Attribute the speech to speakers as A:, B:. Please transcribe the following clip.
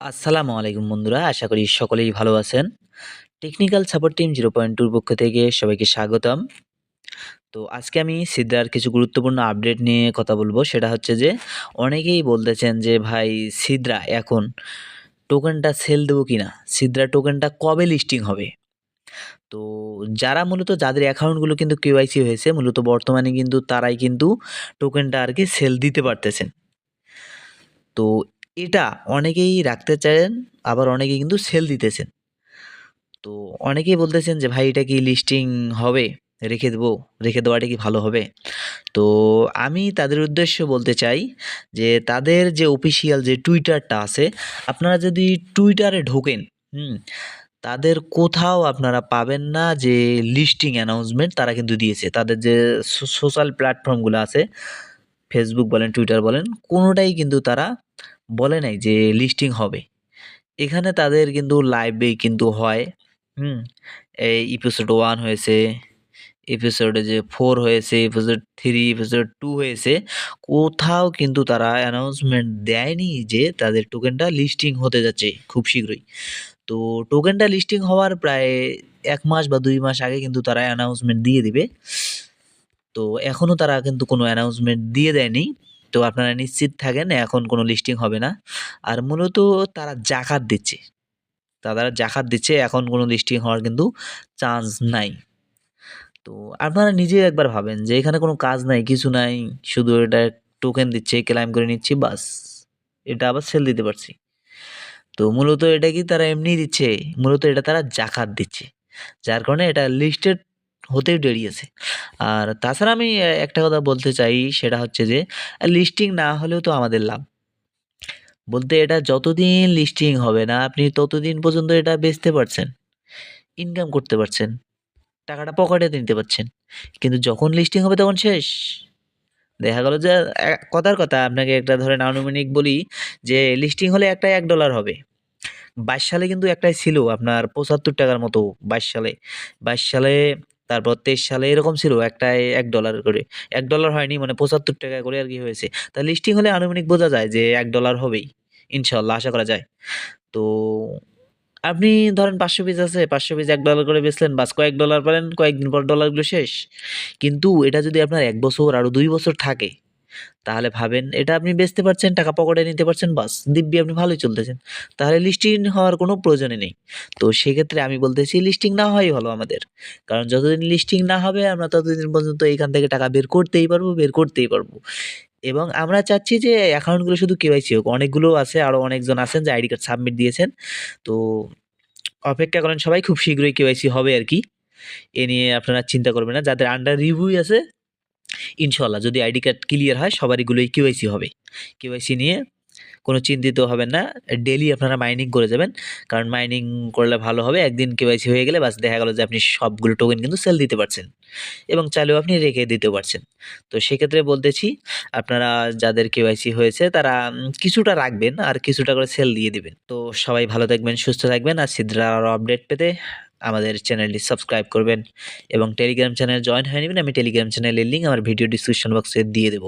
A: আসসালামু আলাইকুম বন্ধুরা। আশা করি সকলেই ভালো আছেন। টেকনিক্যাল সাপোর্ট টিম 0.2 এর পক্ষ থেকে সবাইকে স্বাগতম। তো আজকে আমি সিদ্রার কিছু গুরুত্বপূর্ণ আপডেট নিয়ে কথা বলবো। সেটা হচ্ছে যে অনেকেই বলতেছেন যে ভাই সিদ্রা এখন টোকেনটা সেল দেবো কিনা? সিদ্রা টোকেনটা কবে লিস্টিং হবে? তো যারা মূলত যাদের অ্যাকাউন্টগুলো কিন্তু কেওয়াইসি হয়েছে মূলত বর্তমানে কিন্তু তারাই কিন্তু টোকেনটা আরকি সেল দিতে পারতেছেন। তো এটা অনেকেই রাখতে চান, আবার অনেকেই কিন্তু সেল দিতেছেন। তো অনেকেই বলতেছেন যে, "ভাই এটা কি লিস্টিং হবে? রেখে দেবো? রেখে দেওয়াটা কি ভালো হবে?" তো আমি তাদের উদ্দেশ্যে বলতে চাই যে, তাদের যে অফিসিয়াল যে টুইটারটা আছে, আপনারা যদি টুইটারে ঢোকেন, হুম? তাদের কোথাও আপনারা পাবেন না যে লিস্টিং অ্যানাউন্সমেন্ট তারা কিন্তু দিয়েছে। তাদের যে সোশ্যাল প্ল্যাটফর্মগুলো আছে, Facebook বলেন, টুইটার বলেন, কোনোটাই কিন্তু তারা বলে নাই যে লিস্টিং হবে। এখানে তাদের কিন্তু লাইভেই কিন্তু হয়। হুম? এই এপিসোড 1 হয়েছে, এপিসোডে যে 4 হয়েছে, এপিসোড 3, এপিসোড 2 হয়েছে। কোথাও কিন্তু তারা অ্যানাউন্সমেন্ট দেয়নি যে তাদের টোকেনটা লিস্টিং হতে যাচ্ছে খুব শীঘ্রই। তো টোকেনটা লিস্টিং হওয়ার প্রায় ১ মাস বা ২ মাস আগে কিন্তু তারা অ্যানাউন্সমেন্ট দিয়ে দিবে। তো এখনো তারা কিন্তু কোনো অ্যানাউন্সমেন্ট দিয়ে দেয়নি। তো আপনারা নিশ্চিত থাকেন এখন কোনো লিস্টিং হবে না। আর মূলত তারা জাকাত দিচ্ছে। তারা জাকাত দিচ্ছে এখন কোনো লিস্টিং হওয়ার কিন্তু চান্স নাই। তো আপনারা নিজেই একবার ভাবেন যে এখানে কোনো কাজ নাই, কিছু নাই। শুধু এটা টোকেন দিচ্ছে, ক্লেইম করে নিচ্ছি বাস। এটা আবার সেল দিতে পারছি। তো মূলত এটা কি তারা এমনিই দিচ্ছে? মূলত এটা তারা জাকাত দিচ্ছে। যার কারণে এটা লিস্টেড হতেও দেরি আছে। আর তাছাড়া আমি একটা কথা বলতে চাই সেটা হচ্ছে যে লিস্টিং না হলেও তো আমাদের লাভ। বলতে এটা যতদিন লিস্টিং হবে না আপনি ততদিন পর্যন্ত এটা বেচতে পারছেন। ইনকাম করতে পারছেন। টাকাটা পকেটে নিতে পারছেন। কিন্তু যখন লিস্টিং হবে তখন শেষ। দেখা গেল যে কথার কথা আপনাকে একটা ধরেন আনুমানিক বলি যে লিস্টিং হলে একটাই $১ হবে। ২২ সালে কিন্তু একটাই ছিল আপনার ৳৭৫ র মতো ২২ সালে। ২২ সালে তারপর ২৩ সালে এরকম ছিল একটায় $১ করে। $১ হয়নি মানে ৳৭৫ করে আরকি হয়েছে। তা লিস্টিং হলে আনুমানিক বোঝা যায় যে $১ হবেই। ইনশাআল্লাহ আশা করা যায়। তো আপনি ধরেন ৫০০ পিস আছে, ৫০০ পিস $১ করে বেচলেন, বাস কয়েক ডলার পেলেন, কয়েকদিন পর ডলারগুলো শেষ। কিন্তু এটা যদি আপনার ১ বছর আরো ২ বছর থাকে, তাহলে ভাবেন এটা আপনি বেচতে পারছেন, টাকা পকেটে নিতে পারছেন, বাস দিব্যি আপনি ভালোই চলতেছেন। তাহলে লিস্টিং হওয়ার কোনো প্রয়োজনই নেই। তো সেক্ষেত্রে আমি বলতেছি লিস্টিং না হওয়াই ভালো আমাদের। কারণ যতদিন লিস্টিং না হবে আমরা ততদিন পর্যন্ত এখান থেকে টাকা বের করতেই পারবো, বের করতেই পারবো। এবং আমরা চাচ্ছি যে অ্যাকাউন্টগুলো শুধু কেওয়াইসি হোক। অনেকগুলো আছে, আরো অনেকজন আছেন যে আইডি কার্ড সাবমিট দিয়েছেন। তো অপেক্ষা করেন সবাই খুব শীঘ্রই কেওয়াইসি হবে আরকি। এ নিয়ে আপনারা চিন্তা করবেন না। যাদের আন্ডার রিভিউ আছে ইনশাআল্লাহ যদি আইডি কার্ড ক্লিয়ার হয় সবারইগুলোই কেওয়াইসি হবে। কেওয়াইসি নিয়ে কোনো চিন্তিত হবেন না। ডেইলি আপনারা মাইনিং করে যাবেন। কারণ মাইনিং করলে ভালো হবে। একদিন কেওয়াইসি হয়ে গেলে বাস দেখা গেল যে আপনি সবগুলো টোকেন কিন্তু সেল দিতে পারছেন। এবং চাইলেও আপনি রেখে দিতেও পারছেন। তো সেক্ষেত্রে বলতেছি আপনারা যাদের কেওয়াইসি হয়েছে তারা কিছুটা রাখবেন আর কিছুটা করে সেল দিয়ে দিবেন। তো সবাই ভালো থাকবেন, সুস্থ থাকবেন আর সিদ্রার আরো আপডেট পেতে আমাদের চ্যানেলটি সাবস্ক্রাইব করবেন এবং টেলিগ্রাম চ্যানেলে জয়েন হয়ে নিবেন। আমি টেলিগ্রাম চ্যানেলের লিংক আমার ভিডিও ডেসক্রিপশন বক্সে দিয়ে দেব।